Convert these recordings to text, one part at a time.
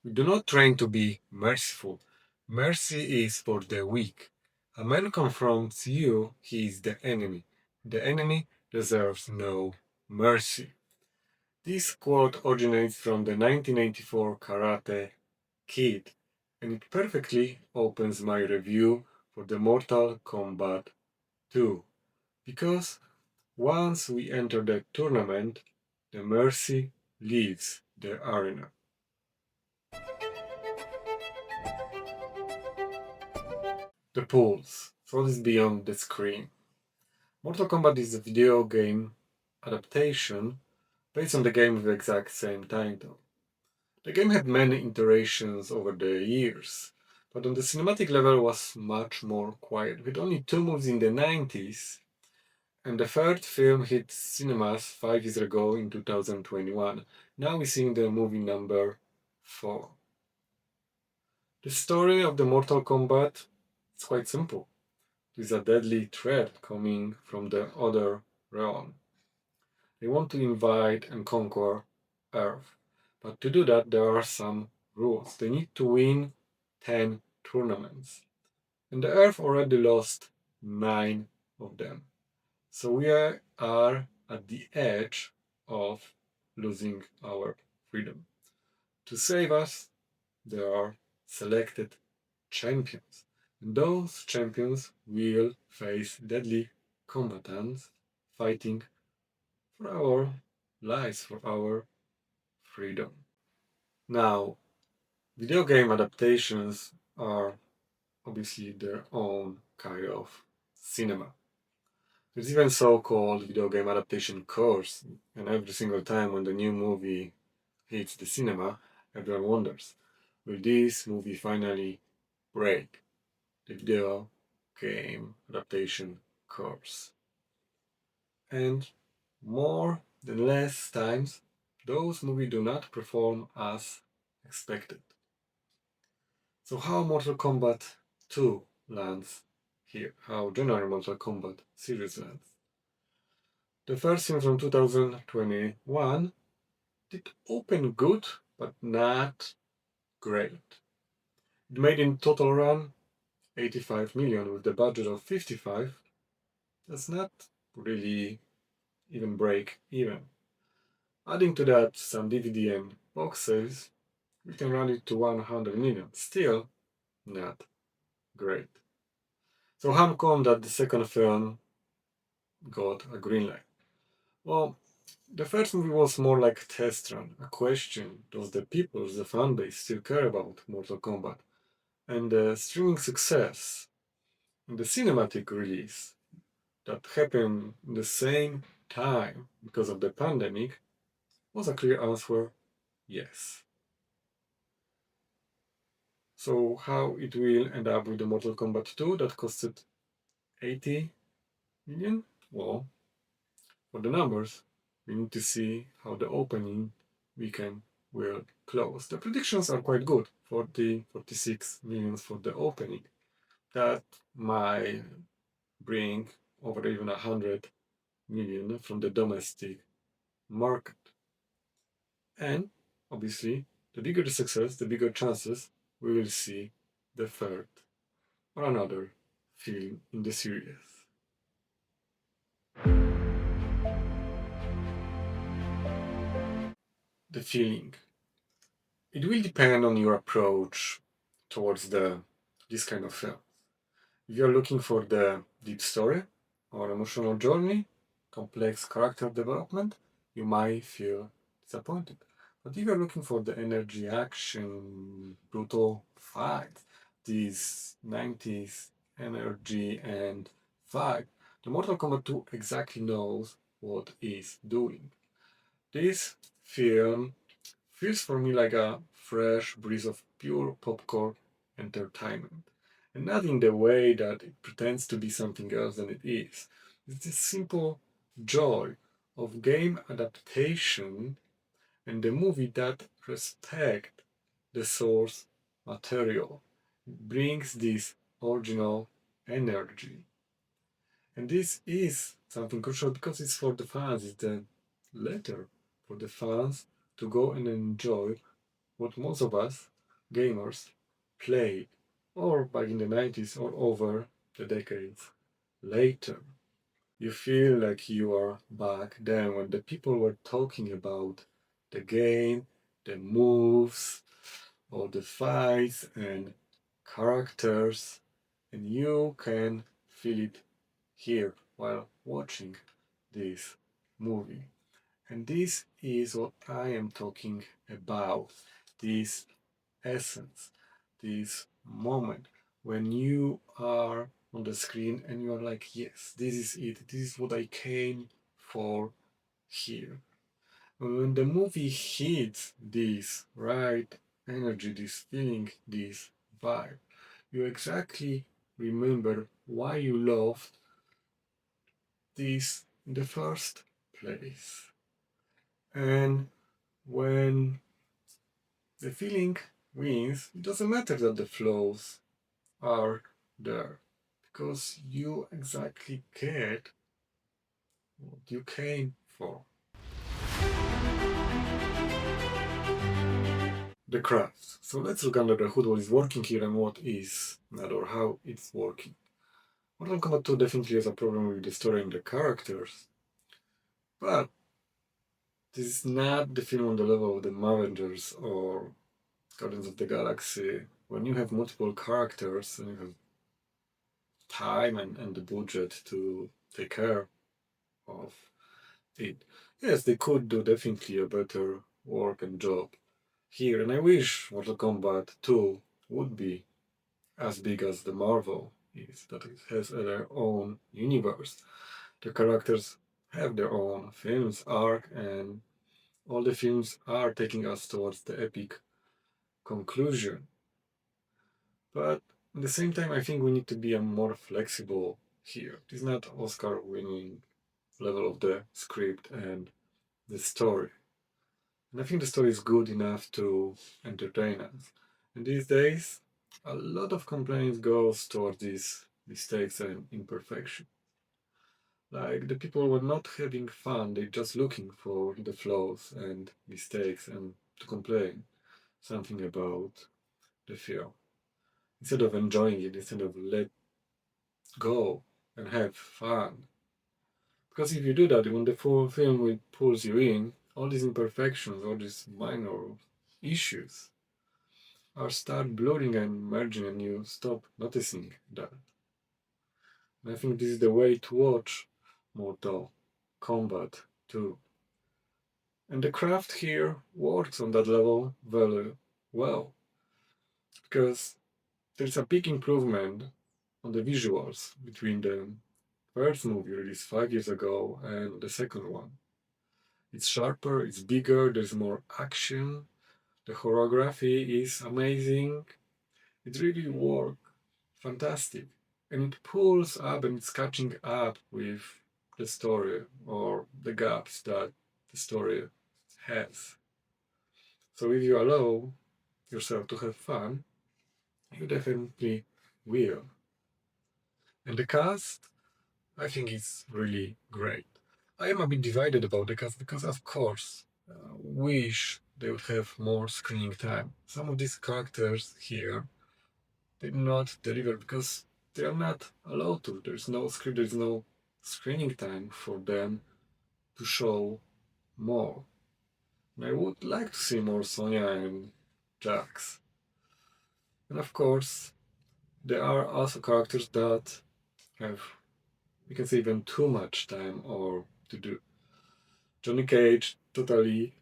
We do not train to be merciful. Mercy is for the weak. A man confronts you, he is the enemy. The enemy deserves no mercy. This quote originates from the 1984 Karate Kid, and it perfectly opens my review for the Mortal Kombat 2. Because once we enter the tournament, the mercy leaves the arena. The pulse. What is beyond the screen? Mortal Kombat is a video game adaptation based on the game with the exact same title. The game had many iterations over the years, but on the cinematic level was much more quiet, with only two movies in the 90s, and the third film hit cinemas 5 years ago in 2021. Now we're seeing the movie number 4. The story of the Mortal Kombat is quite simple. There's a deadly threat coming from the other realm. They want to invade and conquer Earth. But to do that, there are some rules. They need to win 10 tournaments. And the Earth already lost 9 of them. So we are at the edge of losing our freedom. To save us, there are selected champions. And those champions will face deadly combatants fighting for our lives, for our freedom. Now, video game adaptations are obviously their own kind of cinema. There's even so-called video game adaptation course, and every single time when the new movie hits the cinema, everyone wonders, will this movie finally break the video game adaptation course? And more than less times, those movies do not perform as expected. So how Mortal Kombat 2 lands here, how general Mortal Kombat series lands. The first film from 2021 did open good, but not great. It made in total run 85 million with the budget of 55. That's not really even break even. Adding to that some DVD and box sales, we can run it to 100 million. Still not great. So how come that the second film got a green light? Well, the first movie was more like a test run, a question: does the people, the fan base, still care about Mortal Kombat? And the streaming success and the cinematic release that happened in the same time because of the pandemic was a clear answer: yes. So how it will end up with the Mortal Kombat 2 that costed 80 million? Well, for the numbers, we need to see how the opening weekend will close. The predictions are quite good: 40, 46 millions for the opening. That might bring over even 100 million from the domestic market. And obviously, the bigger the success, the bigger chances we will see the third or another film in the series. The feeling. It will depend on your approach towards the this kind of film. If you're looking for the deep story or emotional journey, complex character development, you might feel disappointed. But if you're looking for the energy, action, brutal fight, these 90s energy and fight, the Mortal Kombat 2 exactly knows what it's doing. This film feels for me like a fresh breeze of pure popcorn entertainment. And not in the way that it pretends to be something else than it is. It's the simple joy of game adaptation and the movie that respect the source material. It brings this original energy. And this is something crucial because it's for the fans, it's the letter for the fans to go and enjoy what most of us, gamers, played, or back in the 90s or over the decades later. You feel like you are back then when the people were talking about the game, the moves, all the fights and characters, and you can feel it here while watching this movie. And this is what I am talking about, this essence, this moment when you are on the screen and you are like, yes, this is it, this is what I came for here. When the movie hits this right energy, this feeling, this vibe, you exactly remember why you loved this in the first place. And when the feeling wins, it doesn't matter that the flows are there because you exactly get what you came for. The craft. So let's look under the hood what is working here and what is not, or how it's working. Mortal Kombat 2 definitely has a problem with the story and the characters, but this is not the film on the level of the Avengers or Guardians of the Galaxy. When you have multiple characters and you have time and the budget to take care of it, yes, they could do definitely a better work and job here. And I wish Mortal Kombat 2 would be as big as the Marvel is, that it has their own universe. The characters have their own films, arc, and all the films are taking us towards the epic conclusion. But at the same time, I think we need to be a more flexible here. It is not Oscar winning level of the script and the story. And I think the story is good enough to entertain us. And these days, a lot of complaints goes towards these mistakes and imperfection. Like the people were not having fun, they're just looking for the flaws and mistakes and to complain something about the film. Instead of enjoying it, instead of let go and have fun. Because if you do that, when the full film will pulls you in, all these imperfections, all these minor issues are start blurring and merging and you stop noticing that. And I think this is the way to watch Mortal Kombat 2. And the craft here works on that level very well. Because there's a big improvement on the visuals between the first movie released 5 years ago and the second one. It's sharper, it's bigger, there's more action, the choreography is amazing. It really works fantastic. And it pulls up and it's catching up with the story or the gaps that the story has. So if you allow yourself to have fun, you definitely will. And the cast, I think it's really great. I am a bit divided about the cast because, of course, wish they would have more screening time. Some of these characters here did not deliver because they are not allowed to. There's no script, there's no screening time for them to show more. And I would like to see more Sonya and Jax. And of course, there are also characters that have, we can say, even too much time or to do. Johnny Cage totally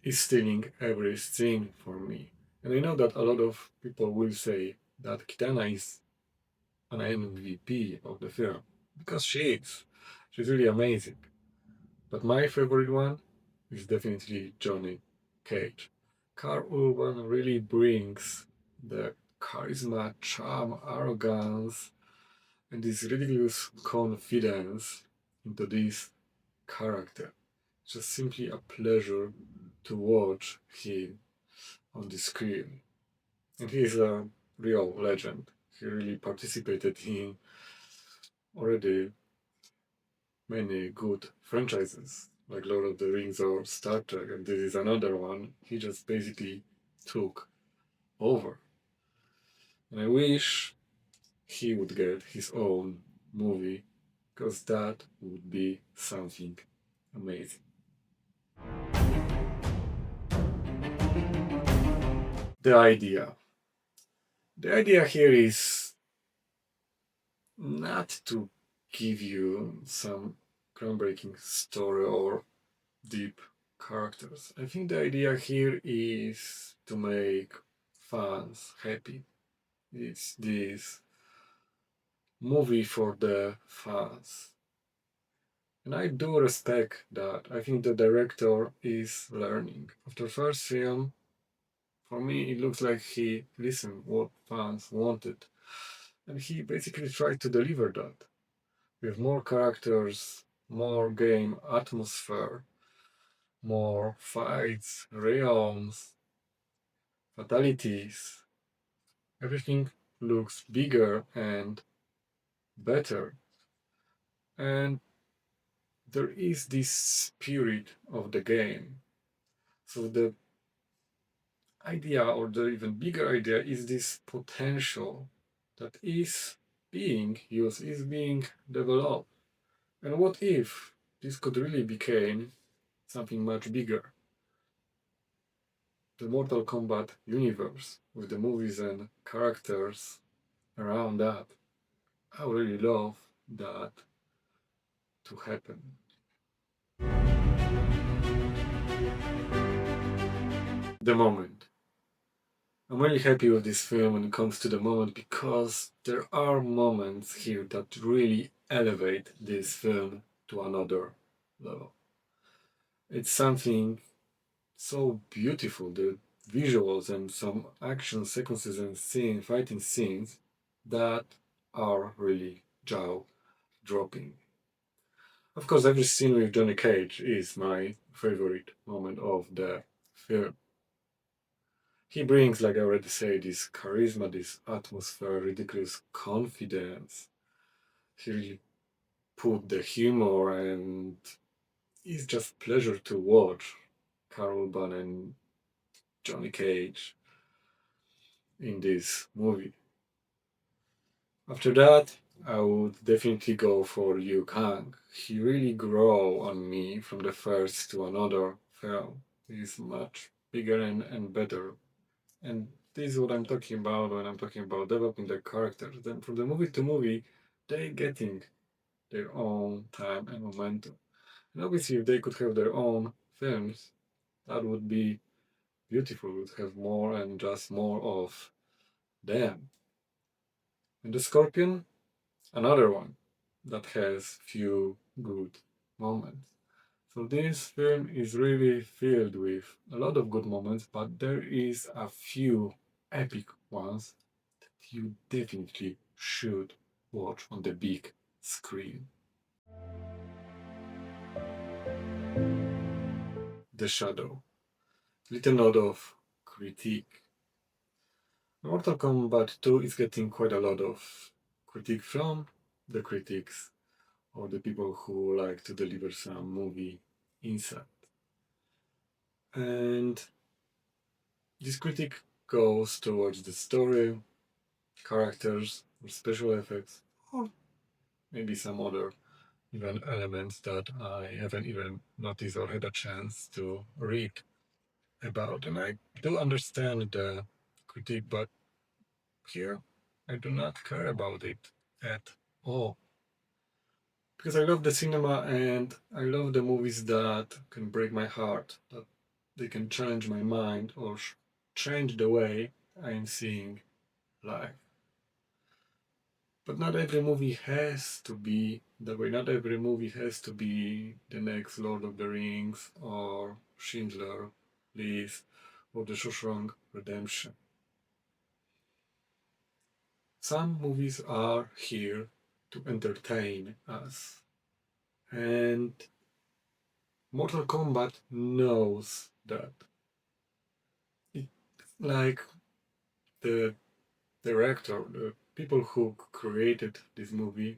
is stealing every scene for me. And I know that a lot of people will say that Kitana is an MVP of the film because she is. She's really amazing. But my favorite one is definitely Johnny Cage. Carl Urban really brings the charisma, charm, arrogance, and this ridiculous confidence into this character. It's just simply a pleasure to watch him on the screen. And he is a real legend. He really participated in already many good franchises like Lord of the Rings or Star Trek, and this is another one. He just basically took over. And I wish he would get his own movie, because that would be something amazing. The idea. The idea here is not to give you some groundbreaking story or deep characters. I think the idea here is to make fans happy. It's this movie for the fans. And I do respect that. I think the director is learning. After first film, for me, it looks like he listened what fans wanted. And he basically tried to deliver that. With more characters, more game atmosphere, more fights, realms, fatalities. Everything looks bigger and better. And there is this spirit of the game. So the idea, or the even bigger idea, is this potential that is being used, is being developed. And what if this could really become something much bigger? The Mortal Kombat universe, with the movies and characters around that. I would really love that to happen. The moment. I'm really happy with this film when it comes to the moment, because there are moments here that really elevate this film to another level. It's something so beautiful, the visuals and some action sequences and fighting scenes that are really jaw dropping. Of course, every scene with Johnny Cage is my favorite moment of the film. He brings, like I already said, this charisma, this atmosphere, ridiculous confidence. He really put the humor, and it's just pleasure to watch Carl Urban and Johnny Cage in this movie. After that, I would definitely go for Liu Kang. He really grew on me from the first to another film. He's much bigger and better. And this is what I'm talking about when I'm talking about developing the characters. Then from the movie to movie, they getting their own time and momentum. And obviously, if they could have their own films, that would be beautiful. We'd have more and just more of them. And the Scorpion, another one that has few good moments. So this film is really filled with a lot of good moments, but there is a few epic ones that you definitely should watch on the big screen. The Shadow. Little note of critique. Mortal Kombat 2 is getting quite a lot of critique from the critics, or the people who like to deliver some movie insight. And this critique goes towards the story, characters, or special effects, or maybe some other even elements that I haven't even noticed or had a chance to read about. And I do understand the critique, but here I do not care about it at all. Because I love the cinema and I love the movies that can break my heart, that they can challenge my mind or change the way I am seeing life. But not every movie has to be that way. Not every movie has to be the next Lord of the Rings or Schindler List or The Shawshank Redemption. Some movies are here to entertain us. And Mortal Kombat knows that. It's like the director, the people who created this movie,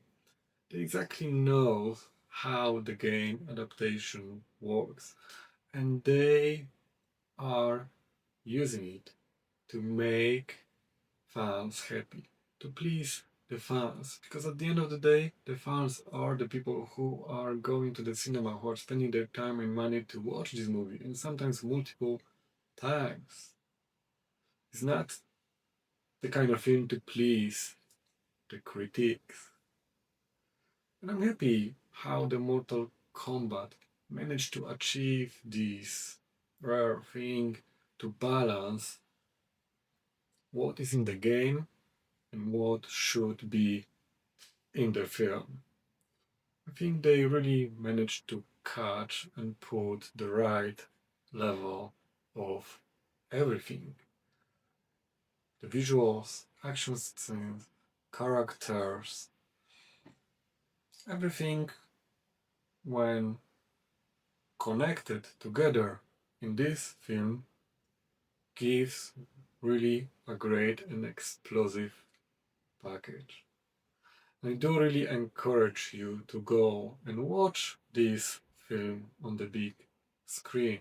they exactly know how the game adaptation works. And they are using it to make fans happy, to please the fans. Because at the end of the day, the fans are the people who are going to the cinema, who are spending their time and money to watch this movie, and sometimes multiple times. It's not the kind of film to please the critics. And I'm happy how the Mortal Kombat managed to achieve this rare thing to balance what is in the game and what should be in the film. I think they really managed to catch and put the right level of everything. The visuals, action scenes, characters, everything when connected together in this film gives really a great and explosive package. I do really encourage you to go and watch this film on the big screen.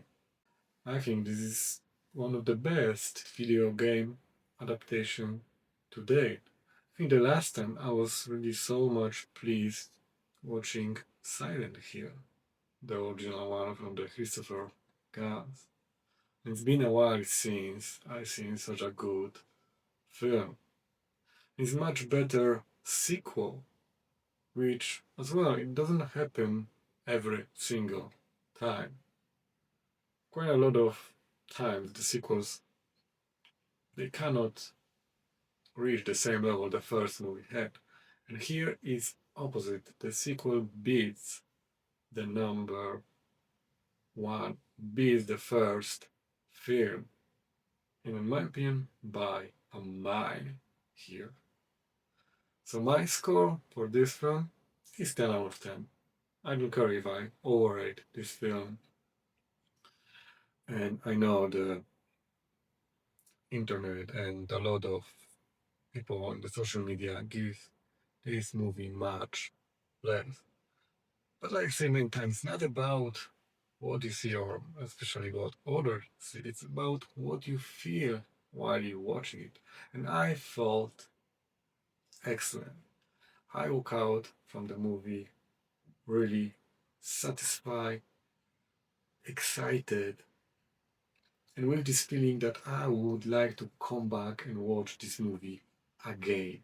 I think this is one of the best video game adaptation to date. I think the last time I was really so much pleased watching Silent Hill, the original one from the Christopher Gans. It's been a while since I've seen such a good film. It's much better sequel, which as well it doesn't happen every single time. Quite a lot of times the sequels they cannot reach the same level the first movie had. And here is opposite. The sequel beats the number one, beats the first film. And in my opinion, by a mile here. So my score for this film is 10 out of 10. I don't care if I overrate this film. And I know the internet and a lot of people on the social media give this movie much less. But like I say many times, it's not about what you see or especially what others see. It's about what you feel while you're watching it. And I felt excellent. I walk out from the movie really satisfied, excited, and with this feeling that I would like to come back and watch this movie again.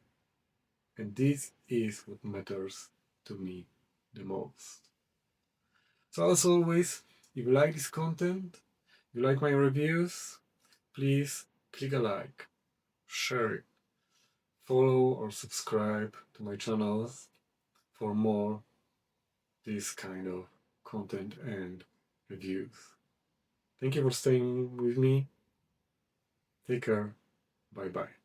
And this is what matters to me the most. So as always, if you like this content, if you like my reviews, please click a like, share it, follow or subscribe to my channels for more this kind of content and reviews. Thank you for staying with me. Take care. Bye bye.